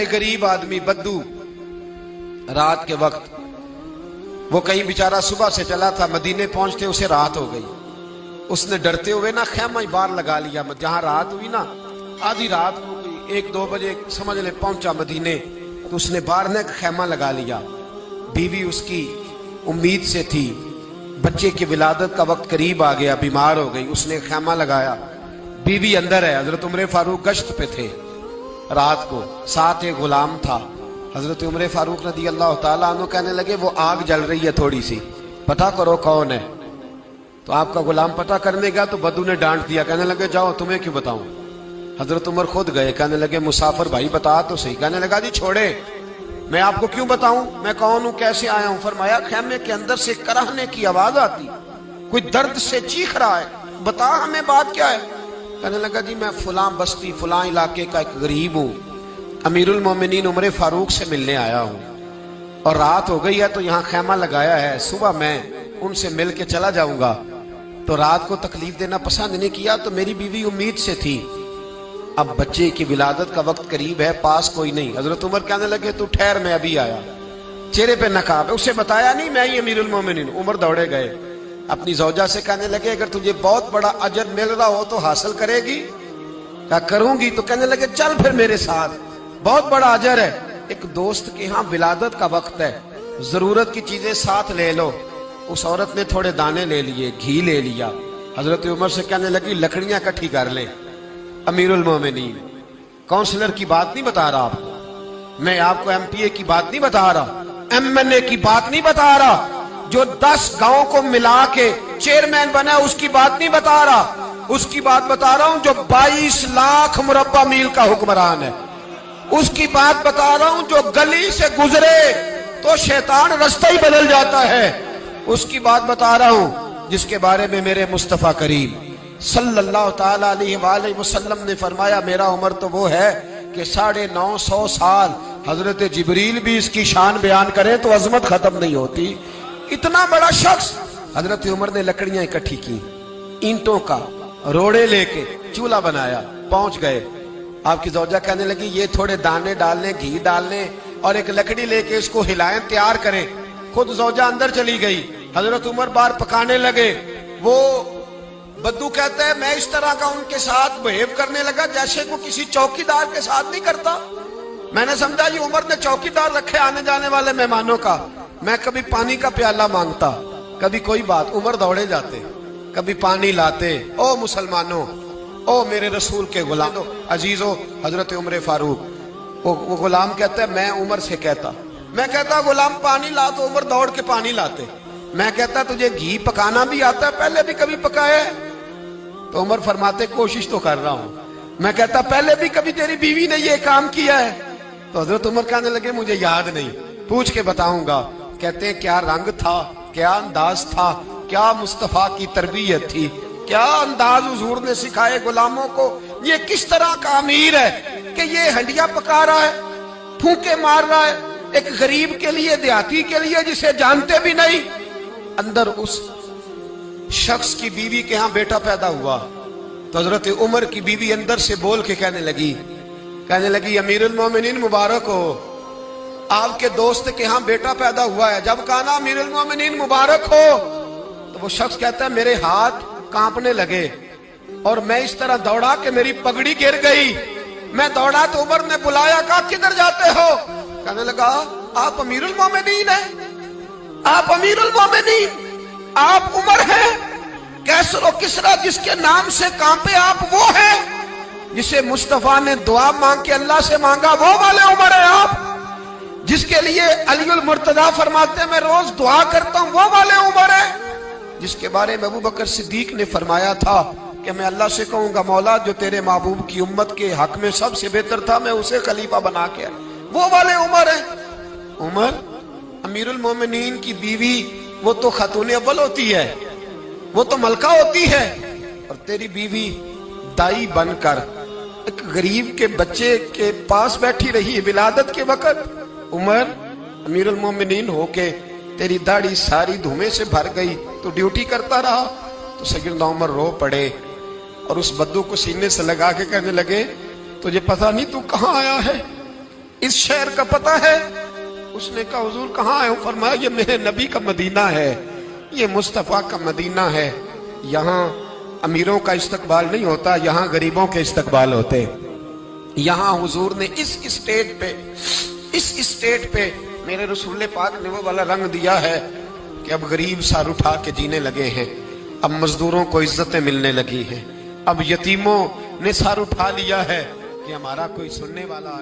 गरीब आदमी बद्दू रात के वक्त वो कहीं बेचारा सुबह से चला था, मदीने पहुंचते उसे रात हो गई। उसने डरते हुए ना खैमा ही बाहर लगा लिया। जहां रात हुई ना, आधी रात हो गई, 1-2 बजे समझ ले पहुंचा मदीने, तो उसने बाहर ने खैमा लगा लिया। बीवी उसकी उम्मीद से थी, बच्चे की विलादत का वक्त करीब आ गया, बीमार हो गई, उसने खैमा लगाया। बीवी अंदर है, हजरत उमर फारूक गश्त पे थे रात को, साथ एक गुलाम था। हजरत उमर फारूक रज़ी अल्लाह ताला अन्हु कहने लगे वो आग जल रही है थोड़ी सी, पता करो कौन है। तो आपका गुलाम पता करने गया तो बद्दू ने डांट दिया, कहने लगे जाओ तुम्हें क्यों बताऊं। हजरत उमर खुद गए, कहने लगे मुसाफिर भाई बता तो सही। कहने लगा जी छोड़े, मैं आपको क्यों बताऊं, मैं कौन हूं, कैसे आया हूं। फरमाया खैमे के अंदर से कराहने की आवाज आती, कोई दर्द से चीख रहा है, बता हमें बात क्या है। कहने लगा जी मैं फलां बस्ती फलां इलाके का एक गरीब हूं, अमीरुल मोमिनीन उमर फारूक से मिलने आया हूं और रात हो गई है तो यहाँ खैमा लगाया है, सुबह मैं उनसे मिल के चला जाऊंगा। तो रात को तकलीफ देना पसंद नहीं किया, तो मेरी बीवी उम्मीद से थी, अब बच्चे की विलादत का वक्त करीब है, पास कोई नहीं। हजरत उमर कहने लगे तू ठहर, मैं अभी आया। चेहरे पे नकाब, उसे बताया नहीं मैं ही अमीरुल मोमिनीन। उमर दौड़े गए, अपनी जौजा से कहने लगे अगर तुझे बहुत बड़ा अजर मिल रहा हो तो हासिल करेगी। क्या करूंगी। तो कहने लगे चल फिर मेरे साथ, बहुत बड़ा अजर है। एक दोस्त के यहाँ विलादत का वक्त है, जरूरत की चीजें साथ ले लो। उस औरत ने थोड़े दाने ले लिए, घी ले लिया। हजरत उमर से कहने लगी लकड़ियां इकट्ठी कर ले। अमीरुल मोमिनीन, काउंसलर की बात नहीं बता रहा आपको, मैं आपको एमपीए की बात नहीं बता रहा, एमएनए की बात नहीं बता रहा, जो 10 गांवों को मिला के चेयरमैन बना उसकी बात नहीं बता रहा, उसकी बात बता रहा हूं जो 22 लाख मुरब्बा मील का हुक्मरान है। उसकी बात बता रहा हूं जो गली से गुजरे तो शैतान रास्ता ही बदल जाता है। उसकी बात बता रहा हूं जिसके बारे में मेरे मुस्तफा करीम सल्लल्लाहु ताला अलैहि वसल्लम ने फरमाया मेरा उम्र तो वो है कि 950 साल हजरत जिब्रील भी इसकी शान बयान करे तो अजमत खत्म नहीं होती। इतना बड़ा शख्स। हजरत उमर ने लकड़ियां इकट्ठी की, ईंटों का रोड़े लेके चूल्हा बनाया, पहुंच गए। आपकी जौजा कहने लगी ये थोड़े दाने डालने, घी डालने और एक लकड़ी लेके इसको हिलाएं, तैयार करें। खुद जौजा अंदर चली गई, हजरत उमर बाहर पकाने लगे। वो बद्दू कहता है मैं इस तरह का उनके साथ बिहेव करने लगा जैसे को किसी चौकीदार के साथ नहीं करता। मैंने समझा ये उमर ने चौकीदार रखे आने जाने वाले मेहमानों का। मैं कभी पानी का प्याला मांगता, कभी कोई बात, उमर दौड़े जाते, कभी पानी लाते। ओ मुसलमानों, ओ मेरे रसूल के गुलाम अजीजो, हजरत उमर फारूक। वो गुलाम कहता है मैं उमर से कहता, मैं कहता गुलाम पानी ला, तो उमर दौड़ के पानी लाते। मैं कहता तुझे घी पकाना भी आता है, पहले भी कभी पकाया है? तो उमर फरमाते कोशिश तो कर रहा हूं। मैं कहता पहले भी कभी तेरी बीवी ने ये काम किया है? तो हजरत उमर कहने लगे मुझे याद नहीं, पूछ के बताऊंगा। कहते हैं क्या रंग था, क्या अंदाज था, क्या मुस्तफा की तरबियत थी, क्या अंदाज हुजूर ने सिखाए गुलामों को। ये किस तरह का अमीर है कि ये हंडिया पका रहा है, फूंके मार रहा है एक गरीब के लिए, देहाती के लिए जिसे जानते भी नहीं। अंदर उस शख्स की बीवी के यहाँ बेटा पैदा हुआ तो हजरत उमर की बीवी अंदर से बोल के कहने लगी अमीरुल मोमिनीन मुबारक हो, आपके दोस्त के यहाँ बेटा पैदा हुआ है। जब कहा ना अमीरुल मोमिनीन मुबारक हो तो वो शख्स कहता है मेरे हाथ कांपने लगे और मैं इस तरह दौड़ा कि मेरी पगड़ी गिर गई। मैं दौड़ा तो उमर ने बुलाया, कहा किधर जाते हो? कहने लगा आप अमीरुल मोमिनीन हैं, आप अमीरुल मोमिनीन, आप उमर हैं। कैसर किसरा जिसके नाम से कांपे आप वो हैं, जिसे मुस्तफा ने दुआ मांग के अल्लाह से मांगा वो वाले उमर है आप, जिसके लिए अलीउल मुर्तजा फरमाते मैं रोज दुआ करता हूं वो वाले उमर है, जिसके बारे में अबू बकर सिद्दीक ने फरमाया था कि मैं अल्लाह से कहूंगा मौला जो तेरे महबूब की उम्मत के हक में सबसे बेहतर था मैं उसे खलीफा बना के, वो वाले उमर है। उमर अमीरुल मोमिनीन की बीवी वो तो खातून अव्वल होती है, वो तो मलका होती है, और तेरी बीवी दाई बनकर एक गरीब के बच्चे के पास बैठी रही है विलादत के वक्त। उमर अमीरुल मोमिनीन होके तेरी दाढ़ी सारी धुएं से भर गई तो ड्यूटी करता रहा। तो सैयदना उमर रो पड़े और उस बद्दू को सीने से लगा के कहने लगे तुझे पता नहीं तू कहां आया है, اس شہر کا پتہ ہے؟ اس نے کہا حضور کہاں ہے؟ فرمایا یہ میرے نبی کا مدینہ ہے، یہ مصطفیٰ کا مدینہ ہے، یہاں امیروں کا استقبال نہیں ہوتا، یہاں غریبوں کے استقبال ہوتے۔ یہاں حضور نے اس اسٹیٹ پہ میرے رسول پاک نے وہ والا رنگ دیا ہے کہ اب غریب سر اٹھا کے جینے لگے ہیں، اب مزدوروں کو عزتیں ملنے لگی ہیں، اب یتیموں نے سر اٹھا لیا ہے کہ ہمارا کوئی سننے والا